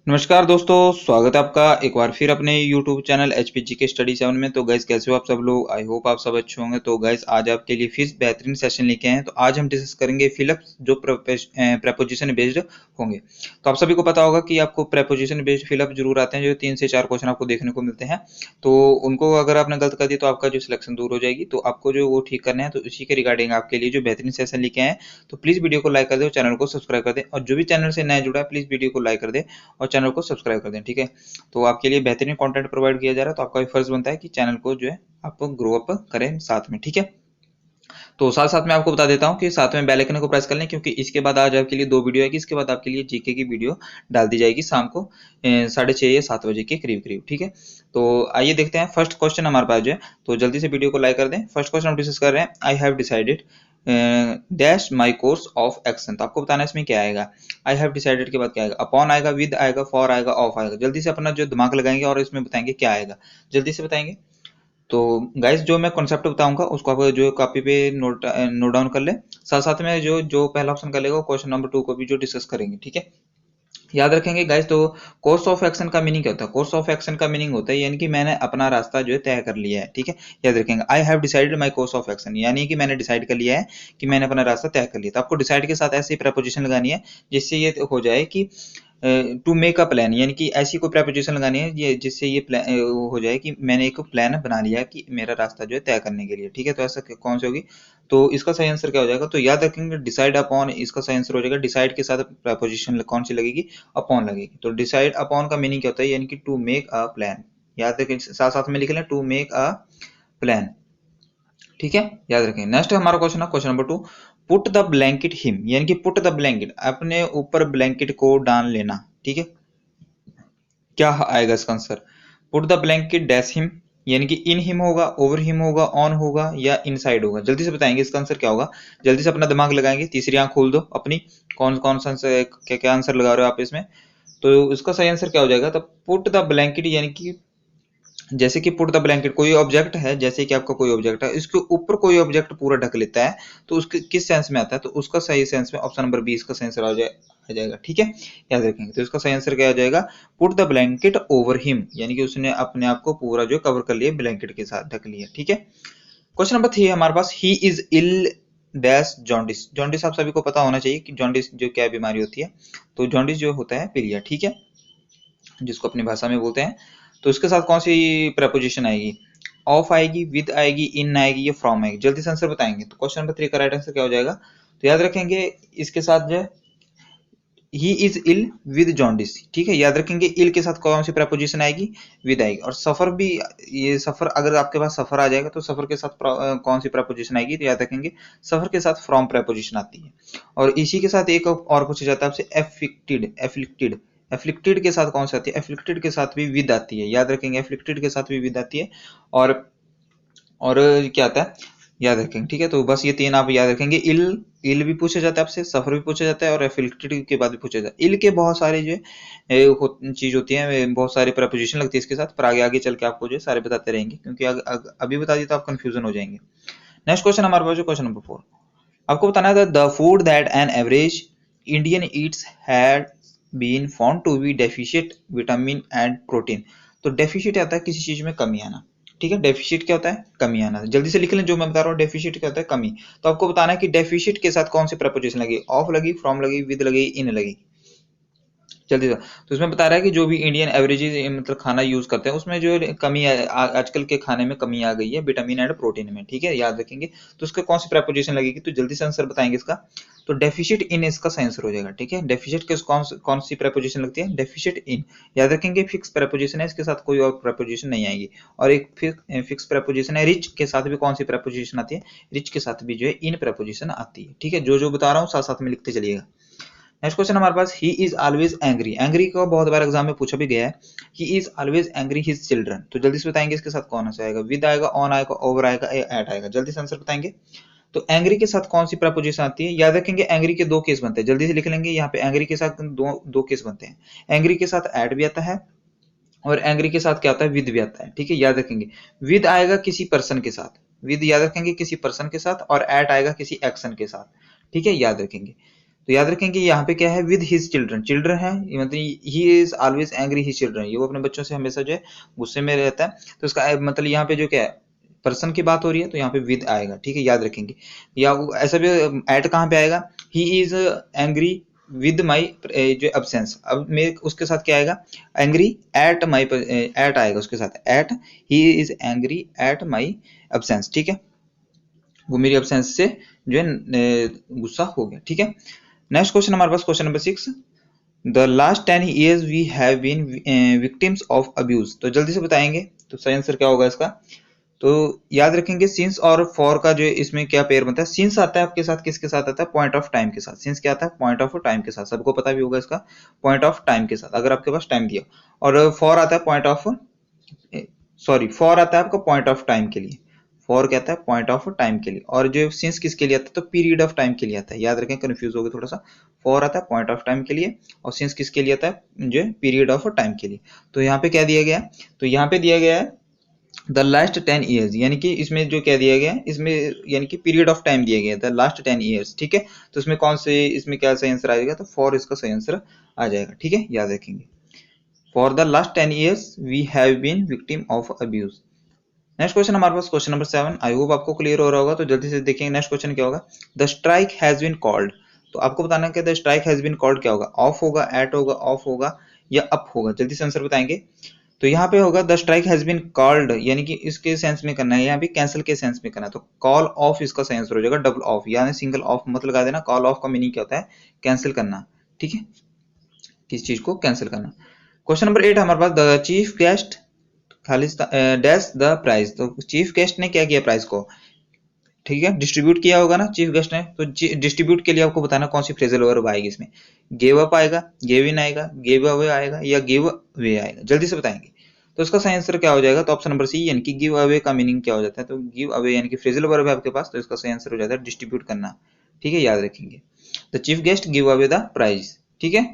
नमस्कार दोस्तों, स्वागत है आपका एक बार फिर अपने YouTube चैनल एचपीजी के स्टडी 7 में। तो गाइस कैसे हो आप सब लोग? आई होप आप सब अच्छे होंगे। तो गाइस आज आपके लिए फिर बेहतरीन सेशन लेके आए हैं। तो आज हम डिस्कस करेंगे फिलअप्स जो प्रेपोजिशन बेस्ड होंगे। तो आप सभी को पता होगा कि आपको प्रेपोजिशन बेस्ड फिलअप जरूर आते हैं, जो 3 से 4 क्वेश्चन आपको देखने को मिलते हैं। तो उनको अगर आपने गलत कर दिया तो आपका जो सिलेक्शन दूर हो जाएगी। तो आपको जो वो ठीक करना है, तो इसी के रिगार्डिंग आपके लिए जो बेहतरीन सेशन लेके आए हैं। तो प्लीज वीडियो को लाइक कर दे और चैनल को सब्सक्राइब कर दे, और जो भी चैनल से नया जुड़ा है प्लीज वीडियो को लाइक कर दे और चैनल को सब्सक्राइब कर दें। ठीक है, तो आपके लिए बेहतरीन कंटेंट प्रोवाइड किया जा रहा है, तो आपका भी फर्ज बनता है कि चैनल को जो है आप ग्रो अप करें साथ में। ठीक है, तो साथ साथ में आपको बता देता हूं कि साथ में बेल आइकन को प्रेस कर लें, क्योंकि इसके बाद आज आपके लिए 2 वीडियो आएगी। इसके बाद आपके लिए जीके की वीडियो डाल दी जाएगी शाम को 6:30 या 7 बजे के करीब करीब। ठीक है, तो आइए देखते हैं फर्स्ट क्वेश्चन हमारे पास जो है। तो जल्दी से वीडियो को लाइक कर दें। फर्स्ट क्वेश्चन हम डिस्कस कर रहे हैं, I have decided dash my course of action. तो आपको बताना है इसमें क्या आएगा। आई हैव डिसाइडेड के बाद क्या आएगा, अपॉन आएगा, विद आएगा, फॉर आएगा, ऑफ आएगा। जल्दी से अपना जो दिमाग लगाएंगे और इसमें बताएंगे क्या आएगा, जल्दी से बताएंगे। तो गाइस जो मैं कॉन्सेप्ट बताऊंगा उसको आप जो कॉपी पे नोट डाउन कर ले। साथ साथ में जो जो पहला ऑप्शन कर लेगा क्वेश्चन नंबर 2 को भी जो डिस्कस करेंगे। ठीक है, याद रखेंगे गाइस। तो कोर्स ऑफ एक्शन का मीनिंग क्या होता है? कोर्स ऑफ एक्शन का मीनिंग होता है यानी कि मैंने अपना रास्ता जो है तय कर लिया है। ठीक है, याद रखेंगे, I have decided my course of action, यानी कि मैंने डिसाइड कर लिया है कि मैंने अपना रास्ता तय कर लिया। तो आपको डिसाइड के साथ ऐसी प्रपोजिशन लगानी है जिससे ये हो जाए कि टू मेक अ प्लान, यानी कि ऐसी कोई प्रपोजिशन लगानी है जिससे ये हो जाए कि मैंने एक प्लान बना लिया है कि मेरा रास्ता जो है तय करने के लिए। ठीक है, तो ऐसा कौन सी होगी? तो इसका सही आंसर क्या हो जाएगा? तो याद रखेंगे डिसाइड अपॉन, इसका सही आंसर हो जाएगा। डिसाइड के साथ प्रपोजिशन कौन सी लगेगी? अपॉन लगेगी। तो डिसाइड अपॉन का मीनिंग क्या होता है? यानी कि टू मेक अ प्लान। याद रखें, साथ साथ में लिख लें, टू मेक अ प्लान। ठीक है, याद रखें। नेक्स्ट हमारा क्वेश्चन है question number 2, put the blanket him, यानी कि पुट द ब्लैंकेट, अपने ऊपर ब्लैंकेट को डाल लेना। ठीक है, क्या आएगा इसका answer? Put the blanket dash him, यानी कि इन हिम होगा, ओवर हिम होगा, ऑन होगा या इनसाइड होगा। जल्दी से बताएंगे इसका आंसर क्या होगा। जल्दी से अपना दिमाग लगाएंगे, तीसरी आंख खोल दो अपनी। कौन कौन सा आंसर, क्या क्या आंसर लगा रहे हो आप इसमें? तो इसका सही आंसर क्या हो जाएगा? तो पुट द ब्लैंकेट, यानी कि जैसे कि पुट द ब्लैंकेट, कोई ऑब्जेक्ट है, जैसे कि आपका कोई ऑब्जेक्ट है, इसके ऊपर कोई ऑब्जेक्ट पूरा ढक लेता है, तो उसके किस सेंस में आता है? तो उसका सही सेंस में ऑप्शन नंबर 20 का सही आंसर आ जाएगा। ठीक है, याद रखेंगे। तो इसका सही आंसर क्या आ जाएगा? Put the blanket over him, यानी कि उसने अपने आप को पूरा जो कवर कर लिया, ब्लैंकेट के साथ ढक लिया। ठीक है, क्वेश्चन नंबर 3 हमारे पास, he is ill dash jaundice. Jaundice आप सभी को पता होना चाहिए कि जॉन्डिस जो क्या बीमारी होती है। तो जॉन्डिस जो होता है पीलिया। ठीक है, जिसको अपनी भाषा में बोलते हैं। तो इसके साथ कौन सी प्रपोजिशन आएगी? ऑफ आएगी, विद आएगी, इन आएगी या फ्रॉम आएगी? जल्दी से आंसर बताएंगे। तो क्वेश्चन नंबर 3 का राइट आंसर क्या हो जाएगा? तो याद रखेंगे इसके साथ जो he is ill with jaundice. ठीक है, याद रखेंगे इल के साथ कौन सी प्रपोजिशन आएगी? विद आएगी। और सफर भी, ये सफर अगर आपके पास सफर आ जाएगा तो सफर के साथ कौन सी प्रपोजिशन आएगी? तो याद रखेंगे सफर के साथ फ्रॉम प्रपोजिशन आती है। और इसी के साथ एक और पूछा जाता है आपसे, एफ्लिक्टेड। एफ्लिक्टेड, एफ्लिक्टेड के साथ कौन सी आती है? एफ्लिक्टेड के साथ भी विद आती है। याद रखेंगे एफ्लिक्टेड के साथ भी विद आती है। और और क्या आता है, याद रखेंगे। ठीक है, तो बस ये 3 आप याद रखेंगे। इल, इल भी पूछा जाता है आपसे, सफर भी पूछा जाता है और एफिलिएटेड के बाद भी पूछा जाता है। इल के बहुत सारे जो चीज होती है, बहुत सारे प्रपोजिशन लगती है इसके साथ, पर आगे आगे चल के आपको जो सारे बताते रहेंगे, क्योंकि अभी बता दिए तो आप कंफ्यूजन हो जाएंगे। नेक्स्ट क्वेश्चन हमारे पास क्वेश्चन नंबर 4, आपको बताना है the food that an average Indian eats had been found to be deficient vitamin and protein. तो डेफिशिएंट आता है किसी चीज में कमी आना। ठीक है, डेफिशिएंट क्या होता है? कमी आना। जल्दी से लिख लें जो मैं बता रहा हूँ, डेफिशिएंट क्या होता है? कमी। तो आपको बताना है कि डेफिशिएंट के साथ कौन सी प्रपोजिशन लगी? ऑफ लगी, फ्रॉम लगी, विद लगी, इन लगी? जल्दी से। तो इसमें बता रहा है कि जो भी इंडियन एवरेजेस मतलब खाना यूज करते हैं उसमें जो कमी है, आजकल के खाने में कमी आ गई है विटामिन एंड प्रोटीन में। ठीक है, याद रखेंगे। तो उसका कौन सी प्रपोजिशन लगेगी? तो जल्दी से आंसर बताएंगे इसका। तो डेफिशिएंट इन इसका सही आंसर हो जाएगा। ठीक है, डेफिशिएंट के कौन सी प्रपोजिशन लगती है? Deficient in. याद रखेंगे फिक्स प्रपोजिशन है, इसके साथ कोई और प्रपोजिशन नहीं आएगी। और एक फिक्स प्रपोजिशन है रिच के साथ भी कौन सी प्रपोजिशन आती है? रिच के साथ भी जो है इन प्रपोजिशन आती है। ठीक है, जो जो बता रहा हूँ साथ साथ में लिखते चलिएगा। नेक्स्ट क्वेश्चन हमारे पास, he is always angry. Angry को बहुत बार एग्जाम में पूछा भी गया है। He is always angry his children. तो जल्दी से बताएंगे इसके साथ कौन सा आएगा? विद आएगा, ऑन आएगा, ओवर आएगा, एट आएगा? जल्दी से आंसर बताएंगे। तो एंग्री के साथ कौन सी प्रपोजिशन आती है? याद रखेंगे एंग्री के 2 केस बनते हैं। जल्दी से लिख लेंगे, यहाँ पे एंग्री के साथ दो केस बनते हैं। एंग्री के साथ एट भी आता है और एंग्री के साथ क्या आता है? विद भी आता है। ठीक है, याद रखेंगे। विद आएगा किसी पर्सन के साथ, विद याद रखेंगे किसी पर्सन के साथ, और एट आएगा किसी एक्शन के साथ। ठीक है, याद रखेंगे। तो याद रखें कि यहाँ पे क्या है, विद हिज चिल्ड्रन, चिल्ड्रन है मतलब ही is always angry his children, ये वो अपने बच्चों से हमेशा जो है गुस्से में रहता है। तो इसका मतलब यहाँ पे जो क्या है, पर्सन की बात हो रही है तो यहाँ पे विद आएगा, ठीक है, याद रखेंगे। या ऐसा भी एट कहाँ पे आएगा, ही इज एंग्री विद माई जो एब्सेंस, अब मेरे उसके साथ क्या आएगा, एंग्री एट माई, एट आएगा उसके साथ, at he is angry at my absence, ठीक है, वो मेरी एब्सेंस से जो है गुस्सा हो गया, ठीक है। नेक्स्ट क्वेश्चन हमारे पास question number 6, the last 10 years we have been victims of abuse, तो जल्दी से बताएंगे तो सही आंसर क्या होगा इसका। तो याद रखेंगे सिंस और फॉर का जो इसमें क्या पेयर बनता है, सिंस आता है आपके साथ किसके साथ आता है, पॉइंट ऑफ टाइम के साथ, सिंस क्या आता है, पॉइंट ऑफ टाइम के साथ, सबको पता भी होगा इसका, पॉइंट ऑफ टाइम के साथ अगर आपके पास टाइम दिया, और फॉर आता है पॉइंट ऑफ, सॉरी फॉर आता है आपका पॉइंट ऑफ टाइम के लिए, फॉर कहता है पॉइंट ऑफ टाइम के लिए, और जो सिंस किसके लिए आता है, तो पीरियड ऑफ टाइम के लिए आता है, याद रखें कंफ्यूज हो गए थोड़ा सा, फॉर आता है पॉइंट ऑफ टाइम के लिए और सिंस किसके लिए आता है, जो पीरियड ऑफ टाइम के लिए। तो यहाँ पे क्या दिया गया है, तो यहाँ पे दिया गया है द लास्ट 10 ईयर्स, यानी कि इसमें जो क्या दिया गया है, इसमें यानी कि पीरियड ऑफ टाइम दिया गया है द लास्ट 10 ईयर्स, ठीक है। तो इसमें कौन से, इसमें क्या सही आंसर आ जाएगा, तो फॉर इसका सही आंसर आ जाएगा, ठीक है, याद रखेंगे। For the last 10 years we have been victim of abuse. Next question हमारे पास क्वेश्चन नंबर 7, आई होप आपको क्लियर हो रहा होगा, तो जल्दी से देखेंगे नेक्स्ट क्वेश्चन क्या होगा, the strike has been called, तो आपको बताना है कि the strike has been called क्या होगा, ऑफ होगा, एट होगा, ऑफ होगा या अप होगा, जल्दी से आंसर बताएंगे। तो यहाँ पे होगा the strike has been called, यानी कि इसके सेंस में करना है, यहाँ पे कैंसिल के सेंस में करना है, तो कॉल ऑफ इसका सही आंसर हो जाएगा, डबल ऑफ यानी सिंगल ऑफ मत लगा देना, कॉल ऑफ का मीनिंग क्या होता है, कैंसिल करना, ठीक है, किस चीज को कैंसिल करना। क्वेश्चन नंबर 8 हमारे पास, द चीफ गेस्ट खालिस्तान डैश द प्राइज, तो चीफ गेस्ट ने क्या किया प्राइज को, ठीक है, डिस्ट्रीब्यूट किया होगा ना चीफ गेस्ट ने, तो डिस्ट्रीब्यूट के लिए आपको बताना कौन सी फ्रेजल वर्ब आएगी इसमें, गेव अप आएगा, गेव इन आएगा, गेव अवे आएगा या गिव अवे आएगा, जल्दी से बताएंगे। तो इसका सही आंसर क्या हो जाएगा, तो ऑप्शन नंबर सी यानी कि गिव अवे का मीनिंग क्या हो जाता है, तो गिव अवे यानी कि फ्रेजल वर्ब है आपके पास, तो इसका सही आंसर हो जाता है डिस्ट्रीब्यूट करना, ठीक है, याद रखेंगे। The chief guest give away the prize, ठीक है।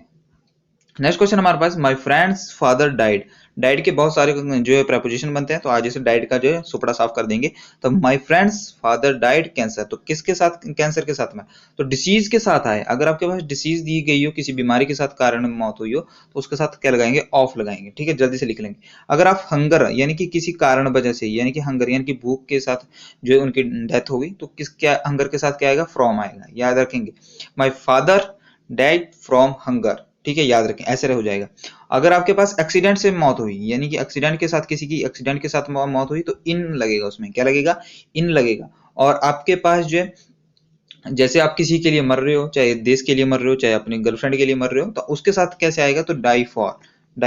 नेक्स्ट क्वेश्चन हमारे पास, my friend's father died, died के बहुत सारे जो है प्रपोजिशन बनते हैं, तो आज इसे डाइड का जो है सुपड़ा साफ कर देंगे। तो my friend's father died cancer, तो किसके साथ, कैंसर के साथ में, तो डिसीज के साथ आए, अगर आपके पास डिसीज दी गई हो, किसी बीमारी के साथ कारण मौत हुई हो, तो उसके साथ क्या लगाएंगे, ऑफ लगाएंगे, ठीक है, जल्दी से लिख लेंगे। अगर आप हंगर यानी कि किसी कारण वजह से, यानी कि हंगर यानी कि भूख के साथ जो है उनकी डेथ हो गई, तो किस क्या हंगर के साथ क्या आएगा, फ्रॉम आएगा, याद रखेंगे, my father died from hunger, ठीक है, याद रखें, ऐसे हो जाएगा। अगर आपके पास एक्सीडेंट से मौत हुई, यानी कि एक्सीडेंट के साथ किसी की एक्सीडेंट के साथ मौत हुई, तो इन लगेगा, उसमें क्या लगेगा, इन लगेगा। और आपके पास जो है जैसे आप किसी के लिए मर रहे हो, चाहे देश के लिए मर रहे हो, चाहे अपनी गर्लफ्रेंड के लिए मर रहे हो, तो उसके साथ कैसे आएगा, तो डाई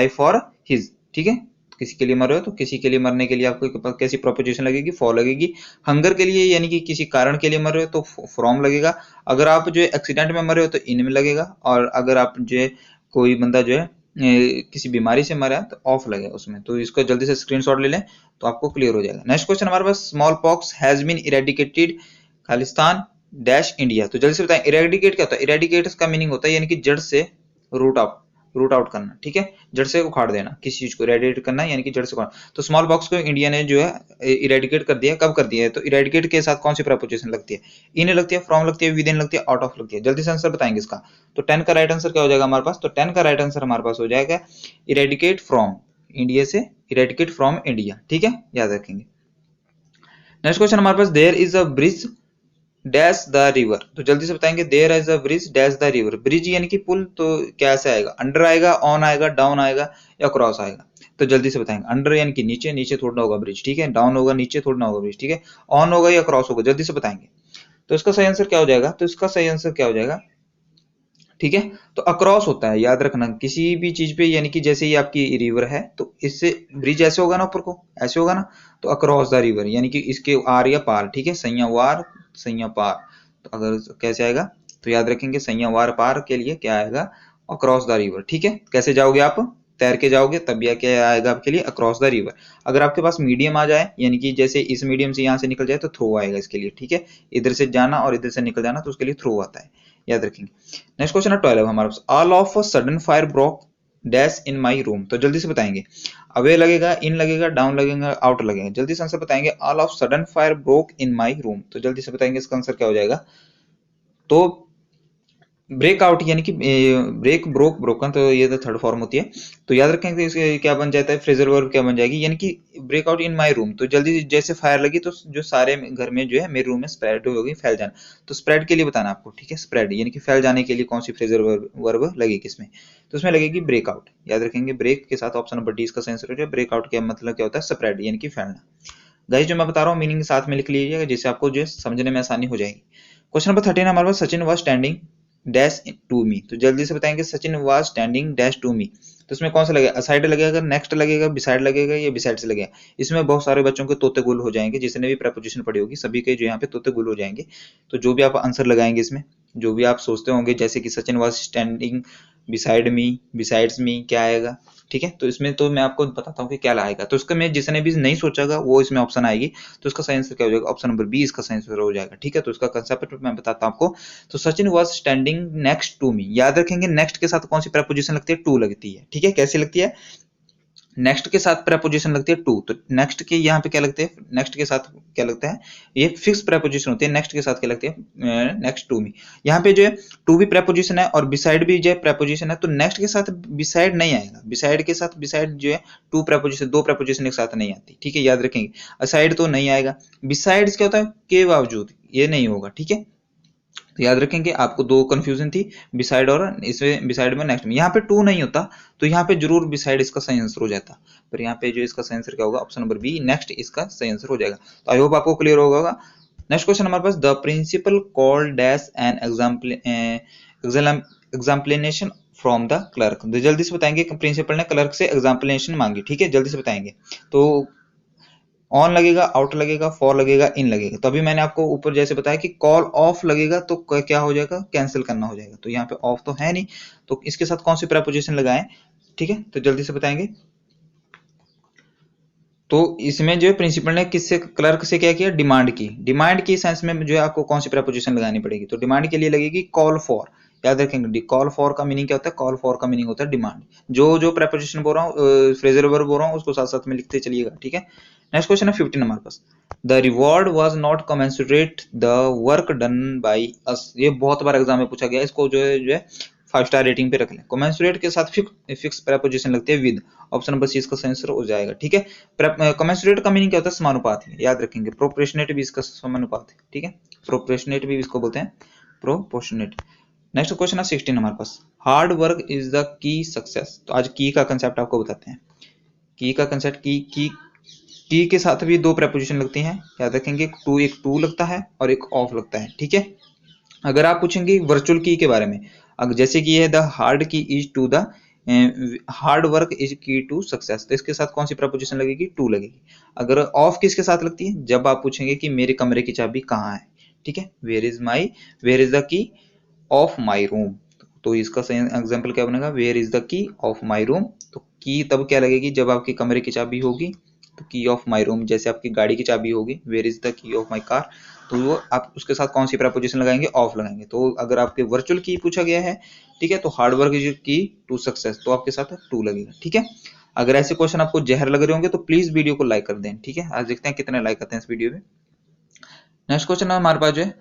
फॉर हिज, ठीक है, किसी के लिए मर रहे हो तो किसी के लिए मरने के लिए आपको कैसी प्रोपोजिशन लगेगी, फॉर लगेगी। हंगर के लिए यानी कि किसी कारण के लिए मर रहे हो तो फ्रॉम लगेगा। अगर आप जो है एक्सीडेंट में मर रहे हो तो इन में लगेगा, और अगर आप जो है कोई बंदा जो है किसी बीमारी से मरा है तो ऑफ लगेगा उसमें। तो इसको जल्दी से स्क्रीनशॉट ले लें तो आपको क्लियर हो जाएगा। नेक्स्ट क्वेश्चन हमारे पास, smallpox has been eradicated खालिस्तान डैश इंडिया, तो जल्दी से बताएं इरेडिकेट क्या होता है, इरेडिकेट का मीनिंग होता है यानी कि जड़ से रूट आउट करना, ठीक है, जड़ से उखाड़ देना, किसी चीज को इरेडिकेट करना यानी कि जड़ से उखाड़। तो स्मॉल पॉक्स को इंडिया ने जो है इरेडिकेट कर दिया, कब कर दिया है, तो इरेडिकेट के साथ कौन सी प्रपोजिशन लगती है, इन लगती है, फ्रॉम लगती है, विद इन लगती है, आउट ऑफ लगती है, जल्दी से आंसर बताएंगे इसका। तो 10 का राइट आंसर क्या हो जाएगा हमारे पास, तो 10 का राइट आंसर हमारे पास हो जाएगा इरेडिकेट फ्रॉम, इंडिया से इरेडिकेट फ्रॉम इंडिया, ठीक है, याद रखेंगे। नेक्स्ट क्वेश्चन हमारे पास, there is a bridge dash the river, तो जल्दी से बताएंगे, there is a bridge dash the river, bridge यानी कि पुल, तो कैसे आएगा, अंडर आएगा, ऑन आएगा, डाउन आएगा या क्रॉस आएगा, तो जल्दी से बताएंगे, अंडर यानी कि नीचे, नीचे थोड़ा होगा ब्रिज, ठीक है, डाउन होगा, नीचे थोड़ा होगा ब्रिज, ठीक है, ऑन होगा या क्रॉस होगा, जल्दी से बताएंगे। तो इसका सही आंसर क्या हो जाएगा, तो इसका सही आंसर क्या हो जाएगा, ठीक है, तो अक्रॉस होता है, याद रखना किसी भी चीज पे, यानी कि जैसे ये आपकी रिवर है तो इससे ब्रिज ऐसे होगा ना, ऊपर को ऐसे होगा ना, तो अक्रॉस द रिवर यानी कि इसके आर या पार, ठीक है, सैया वार सैया पार, तो अगर कैसे आएगा, तो याद रखेंगे सैया वार पार के लिए क्या आएगा, अक्रॉस द रिवर, ठीक है, कैसे जाओगे आप, तैर के जाओगे तब यह क्या आएगा आपके लिए, अक्रॉस द रिवर। अगर आपके पास मीडियम आ जाए, यानी कि जैसे इस मीडियम से यहाँ से निकल जाए तो थ्रो आएगा इसके लिए, ठीक है, इधर से जाना और इधर से निकल जाना तो उसके लिए थ्रो आता है, याद रखेंगे। नेक्स्ट क्वेश्चन है 12 हमारे पास, all of a sudden fire broke dash in my room, तो जल्दी से बताएंगे, अवे लगेगा, इन लगेगा, डाउन लगेगा, आउट लगेगा, जल्दी से आंसर बताएंगे, all of sudden fire broke in my room, तो जल्दी से बताएंगे इसका आंसर क्या हो जाएगा। तो ब्रेकआउट यानी कि ब्रेक, ब्रोक, ब्रोकन, तो ये तो थर्ड फॉर्म होती है। तो याद रखें कि इसके क्या बन जाता है, फ्रेजल वर्ब क्या बन जाएगी, यानी कि ब्रेकआउट इन माय रूम, तो जल्दी जैसे फायर लगी तो जो सारे घर में जो है मेरे रूम में स्प्रेड होगी, फैल जाना। तो स्प्रेड के लिए बताना आपको, ठीक है, स्प्रेड यानी कि फैल जाने के लिए कौन सी फ्रेजल वर्ब लगेगी किसमें, तो उसमें लगेगी ब्रेकआउट। याद रखेंगे ब्रेक के साथ ऑप्शन नंबर डी इसका सही आंसर हो जाए। ब्रेकआउट का मतलब क्या होता है, स्प्रेड यानी कि फैलना। गाइस जो मैं बता रहा हूँ मीनिंग साथ में लिख लीजिएगा, जिससे आपको जो है समझने में आसानी हो जाएगी। क्वेश्चन नंबर 13 हमारे पास, Sachin was standing dash to me, तो जल्दी से बताएंगे Sachin was standing dash to me, तो इसमें कौन सा लगेगा, असाइड लगेगा, नेक्स्ट लगेगा, बिसाइड लगेगा, या बिसाइड से लगेगा। इसमें बहुत सारे बच्चों के तोते गुल हो जाएंगे, जिसने भी प्रपोजिशन पढ़ी होगी सभी के जो यहाँ पे तोते गुल हो जाएंगे। तो जो भी आप आंसर लगाएंगे इसमें, जो भी आप सोचते होंगे, जैसे कि Sachin was standing beside me, besides me, क्या आएगा, ठीक है। तो इसमें तो मैं आपको बताता हूँ कि क्या लाएगा, तो इसका में जिसने भी नहीं सोचागा वो इसमें ऑप्शन आएगी, तो इसका सही आंसर क्या हो जाएगा, ऑप्शन नंबर बी इसका सही आंसर हो जाएगा, ठीक है। तो इसका कंसेप्ट मैं बताता हूँ आपको। तो Sachin was standing next to me, याद रखेंगे नेक्स्ट के साथ कौन सी प्रपोजिशन लगती है, टू लगती है, ठीक है। कैसी लगती है, नेक्स्ट के साथ प्रपोजिशन लगती है टू, तो नेक्स्ट के यहाँ पे क्या लगते हैं, नेक्स्ट के साथ क्या लगता है, ये फिक्स प्रपोजिशन होती है, नेक्स्ट के साथ क्या लगती है, नेक्स्ट टू मी। यहाँ पे जो है टू भी प्रपोजिशन है और बिसाइड भी जो है प्रपोजिशन है, तो नेक्स्ट के साथ बिसाइड नहीं आएगा, बिसाइड के साथ बिसाइड जो है टू प्रपोजिशन, दो प्रपोजिशन एक साथ नहीं आती, ठीक है, याद रखेंगे। असाइड तो नहीं आएगा, बिसाइड्स क्या होता है, के बावजूद, ये नहीं होगा, ठीक है। तो याद रखेंगे, आपको दो कंफ्यूजन थी, बिसाइड और इसमें, बिसाइड में नेक्स्ट में, यहाँ पे टू नहीं होता, तो यहाँ पे जरूर बिसाइड इसका सही आंसर हो जाता, पर यहाँ पे जो इसका सही आंसर क्या होगा, ऑप्शन नंबर बी नेक्स्ट इसका सही आंसर हो जाएगा। तो आई होप आपको क्लियर होगा। नेक्स्ट क्वेश्चन हमारे पास, the principal called dash an explanation from the clerk, जल्दी से बताएंगे, प्रिंसिपल ने क्लर्क से एग्जाम्पलेनेशन मांगी, ठीक है, जल्दी से बताएंगे। तो ऑन लगेगा, आउट लगेगा, फॉर लगेगा, इन लगेगा। तो अभी मैंने आपको ऊपर जैसे बताया कि कॉल ऑफ लगेगा तो क्या हो जाएगा, कैंसिल करना हो जाएगा, तो यहाँ पे ऑफ तो है नहीं, तो इसके साथ कौन सी प्रपोजिशन लगाएं, ठीक है, तो जल्दी से बताएंगे। तो इसमें जो है प्रिंसिपल ने किससे, क्लर्क से क्या किया, डिमांड की, डिमांड की सेंस में जो है आपको कौन सी प्रपोजिशन लगानी पड़ेगी, तो डिमांड के लिए लगेगी कॉल फॉर। याद रखेंगे कॉल फॉर का मीनिंग क्या होता है, कॉल फॉर का मीनिंग होता है डिमांड। जो जो प्रपोजिशन बोल रहा हूँ, फ्रेजल वर्ब बोल रहा हूँ, उसको साथ साथ में लिखते चलिएगा, ठीक है। नेक्स्ट क्वेश्चन है 15 हमारे पास, the reward was not commensurate the work done by us, ये बहुत बार एग्जाम में पूछा गया, इसको जो है 5 स्टार रेटिंग पे रख लें। कमेंसुरेट के साथ फिक्स प्रपोजिशन लगती है विद, ऑप्शन नंबर सी इसका सही आंसर हो जाएगा, ठीक है। कमेंसुरेट का मीनिंग क्या होता है, समानुपाती, याद रखेंगे। प्रोपोर्शनेट भी इसका समानुपात है, ठीक है, प्रोपोर्शनेट भी इसको बोलते हैं, प्रोपोर्शनेट। नेक्स्ट क्वेश्चन है 16 हमारे पास, hard work is the key success, तो आज की का कंसेप्ट आपको बताते हैं। की का कंसेप्ट, की के साथ भी दो प्रपोजिशन लगती हैं, याद रखेंगे, एक टू लगता है और एक ऑफ लगता है, ठीक है। अगर आप पूछेंगे वर्चुअल की के बारे में, अगर जैसे कि है the hard key is to the hard work is key to success, तो इसके साथ कौन सी प्रपोजिशन लगेगी, टू लगेगी। अगर ऑफ किसके साथ लगती है, जब आप पूछेंगे कि मेरे कमरे की चाबी कहाँ है, ठीक है, where is the key of my room, तो इसका सही एग्जाम्पल क्या बनेगा, where is the key of my room. तो की तब क्या लगेगी, जब आपके कमरे की चाबी होगी, तो की ऑफ माई रूम, जैसे आपकी गाड़ी की चाबी होगी, where is the key of my car, तो वो आप उसके साथ कौन सी प्रपोजिशन लगाएंगे, ऑफ लगाएंगे। तो अगर आपके वर्चुअल की पूछा गया है, ठीक है, तो hard work is key to success, तो आपके साथ टू लगेगा, ठीक है। अगर ऐसे क्वेश्चन आपको जहर लग रहे होंगे तो प्लीज वीडियो को लाइक कर दें, ठीक है। आज देखते हैं कितने लाइक आते हैं इस वीडियो में। नेक्स्ट क्वेश्चन है हमारे पास जो है,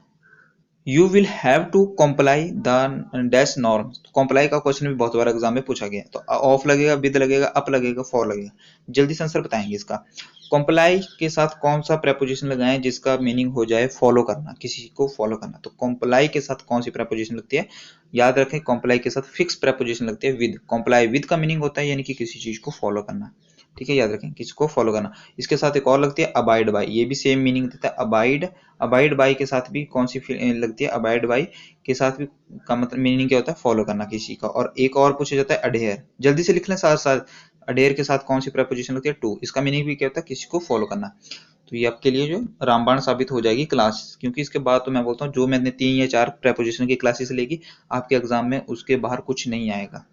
you will have to comply the dash norms, comply का क्वेश्चन भी बहुत बार एग्जाम में पूछा गया है, तो ऑफ लगेगा, विद लगेगा, अप लगेगा, फॉर लगेगा, जल्दी से आंसर बताएंगे इसका। कॉम्प्लाई के साथ कौन सा प्रपोजिशन लगाएं जिसका मीनिंग हो जाए फॉलो करना, किसी को फॉलो करना, तो कॉम्प्लाई के साथ कौन सी प्रपोजिशन लगती है, याद रखें, कॉम्प्लाई के साथ फिक्स प्रपोजिशन लगती है विद। कॉम्प्लाई विद का मीनिंग होता है यानी कि किसी चीज को फॉलो करना, ठीक है, याद रखें, किसको फॉलो करना। इसके साथ एक और लगती है अबाइड बाई, ये भी सेम मीनिंग देता है, अबाइड बाई के साथ भी कौन सी लगती है, अबाइड बाई के साथ भी का मतलब मीनिंग क्या होता है, फॉलो करना किसी का। और एक और पूछा जाता है अडेयर, जल्दी से लिख लें साथ साथ, अडेयर के साथ कौन सी प्रपोजिशन लगती है, टू, इसका मीनिंग भी क्या होता है, किसी को फॉलो करना। तो ये आपके लिए जो रामबाण साबित हो जाएगी क्लास, क्योंकि इसके बाद तो मैं बोलता हूँ जो मैंने 3 या 4 प्रपोजिशन की क्लासेस लेगी आपके एग्जाम में, उसके बाहर कुछ नहीं आएगा।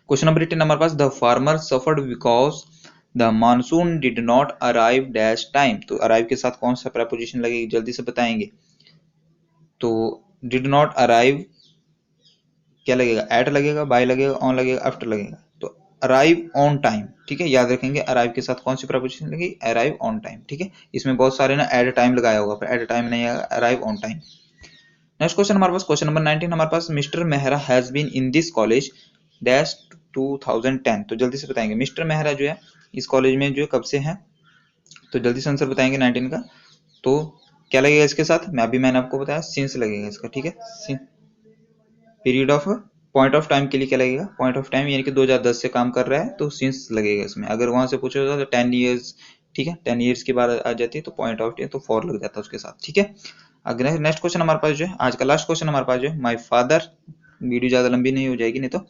क्वेश्चन नंबर 18 हमारे पास, the farmer suffered because the monsoon did not arrive dash time, तो अराइव के साथ कौन सा प्रपोजिशन लगेगी, जल्दी से बताएंगे। तो डिड नॉट अराइव क्या लगेगा, एट लगेगा, बाय लगेगा, ऑन लगेगा, आफ्टर लगेगा, तो अराइव ऑन टाइम, ठीक है, याद रखेंगे अराइव के साथ कौन सी प्रपोजिशन लगेगी, अराइव ऑन टाइम, ठीक है। इसमें बहुत सारे ना एट टाइम लगाया होगा, पर एट टाइम नहीं आएगा, arrive on time. Next question हमारे पास क्वेश्चन नंबर 19 हमारे पास, mister Mehra has been in this college dash 2010। तो जल्दी से बताएंगे मिस्टर मेहरा जो है इस कॉलेज में जो है कब से है, तो जल्दी से आंसर बताएंगे 19 का। तो क्या लगेगा इसके साथ, मैंने आपको बताया सिंस लगेगा इसका, ठीक है। Period of point of time के लिए क्या लगेगा, पॉइंट ऑफ टाइम यानी कि 2010 से काम कर रहा है तो सिंस लगेगा इसमें। अगर वहां से पूछा जाता तो 10 ईयर्स, ठीक है, 10 ईयर्स के बाद आ जाती है तो पॉइंट ऑफ टाइम तो 4 लग जाता है उसके साथ, ठीक है। अगर नेक्स्ट क्वेश्चन हमारे पास जो है आज का लास्ट क्वेश्चन हमारे पास जो है, माई फादर, वीडियो ज्यादा लंबी नहीं हो जाएगी नहीं तो,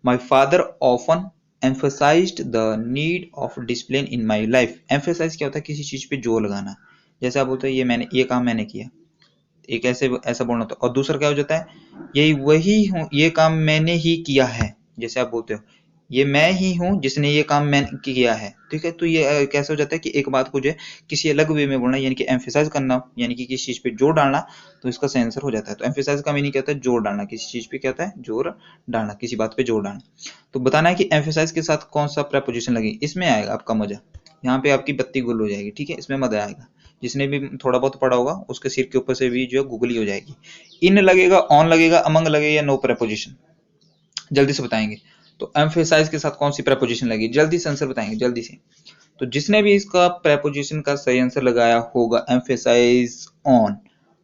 my father often emphasized the need of discipline in my life। emphasize क्या होता है, किसी चीज पे जोर लगाना। जैसे आप बोलते हैं ये काम मैंने किया, एक ऐसा बोलना होता है। और दूसरा क्या हो जाता है, यही वही हूँ, ये काम मैंने ही किया है। जैसे आप बोलते हो ये मैं ही हूँ जिसने ये काम मैंने किया है, ठीक है। तो ये कैसे हो जाता है कि एक बात को जो है किसी अलग वे में बोलना, यानी कि एम्फेसाइज करना, यानी कि किसी चीज पे जोर डालना, तो इसका सही आंसर हो जाता है। तो एम्फेसाइज का मीनिंग क्या होता है, जोर डालना, किसी चीज पे क्या होता है, जोर डालना, किसी बात पे जोर डालना। तो बताना है कि एम्फेसाइज के साथ कौन सा प्रेपोजिशन लगेगी, इसमें आएगा आपका मजा, यहाँ पे आपकी बत्ती गुल हो जाएगी, ठीक है, इसमें मजा आएगा। जिसने भी थोड़ा बहुत पढ़ा होगा उसके सिर के ऊपर से भी जो है गुगली हो जाएगी। इन लगेगा, ऑन लगेगा, अमंग लगेगा या नो प्रेपोजिशन, जल्दी से बताएंगे। तो एम्फेसाइज के साथ कौन सी प्रेपोजिशन लगेगी, जल्दी से आंसर बताएंगे जल्दी से। तो जिसने भी इसका प्रेपोजिशन का सही आंसर लगाया होगा एम्फेसाइज ऑन,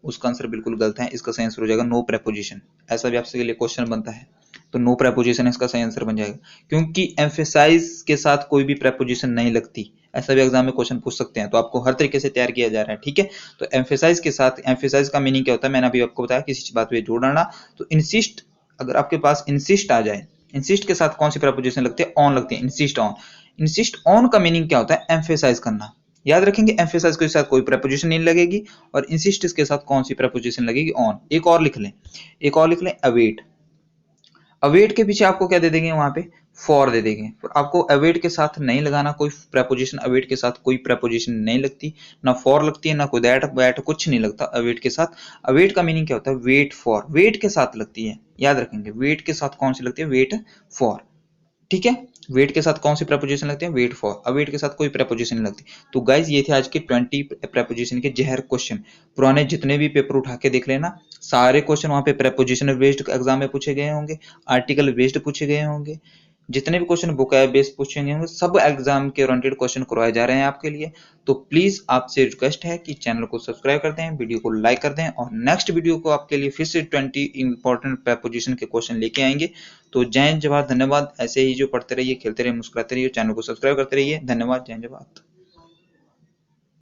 उसका आंसर बिल्कुल गलत है, इसका सही आंसर हो जाएगा नो प्रेपोजिशन। ऐसा भी आपसे के लिए क्वेश्चन बनता है तो नो प्रेपोजिशन इसका सही आंसर बन जाएगा, क्योंकि एम्फेसाइज के साथ कोई भी प्रेपोजिशन नहीं लगती। ऐसा भी एग्जाम में क्वेश्चन पूछ सकते हैं, तो आपको हर तरीके से तैयार किया जा रहा है, ठीक है। तो एम्फेसाइज के साथ, एम्फेसाइज का मीनिंग क्या होता है, मैंने अभी आपको बताया, किसी बात पे जोड़ डालना। तो इंसिस्ट, अगर आपके पास इंसिस्ट आ जाए, इंसिस्ट के साथ कौन सी प्रेपोजिशन लगती है, ऑन लगती है, इंसिस्ट ऑन। इंसिस्ट ऑन का मीनिंग क्या होता है, एम्फेसाइज करना। याद रखेंगे एम्फेसाइज के साथ कोई प्रेपोजिशन नहीं लगेगी, और इंसिस्ट के साथ कौन सी प्रेपोजिशन लगेगी, ऑन। एक और लिख लें, एक और लिख लें, अवेट। अवेट के पीछे आपको क्या दे देंगे, वहां पे फॉर दे देंगे। आपको अवेट के साथ नहीं लगाना कोई प्रेपोजिशन, अवेट के साथ कोई प्रेपोजिशन नहीं लगती, ना फॉर लगती है, ना कोई दैट वैट, कुछ नहीं लगता अवेट के साथ। अवेट का मीनिंग क्या होता है, वेट फॉर, वेट के साथ लगती है, याद रखेंगे, वेट के साथ कौन सी लगती है, वेट फॉर, ठीक है। वेट के साथ कौन सी प्रेपोजिशन लगती है, वेट फॉर। अवेट के साथ कोई प्रेपोजिशन नहीं लगती। तो गाइज ये थे आज के 20 प्रेपोजिशन के जहर क्वेश्चन। पुराने जितने भी पेपर उठा के देख लेना, सारे क्वेश्चन वहां पे प्रेपोजिशन बेस्ड एग्जाम में पूछे गए होंगे, आर्टिकल बेस्ड पूछे गए होंगे, जितने भी क्वेश्चन बुक बेस्ड पूछे गए होंगे, सब एग्जाम के ओरिएंटेड क्वेश्चन करवाए जा रहे हैं आपके लिए। तो प्लीज आपसे रिक्वेस्ट है कि चैनल को सब्सक्राइब कर दें, वीडियो को लाइक कर दें, और नेक्स्ट वीडियो को आपके लिए फिर से 20 इंपॉर्टेंट प्रेपोजिशन के क्वेश्चन लेके आएंगे। तो जय हिंद, जवाहर, धन्यवाद। ऐसे ही जो पढ़ते रहिए, खेलते रहिए, मुस्कुराते रहिए, चैनल को सब्सक्राइब करते रहिए। धन्यवाद, जय हिंद, जवाहर।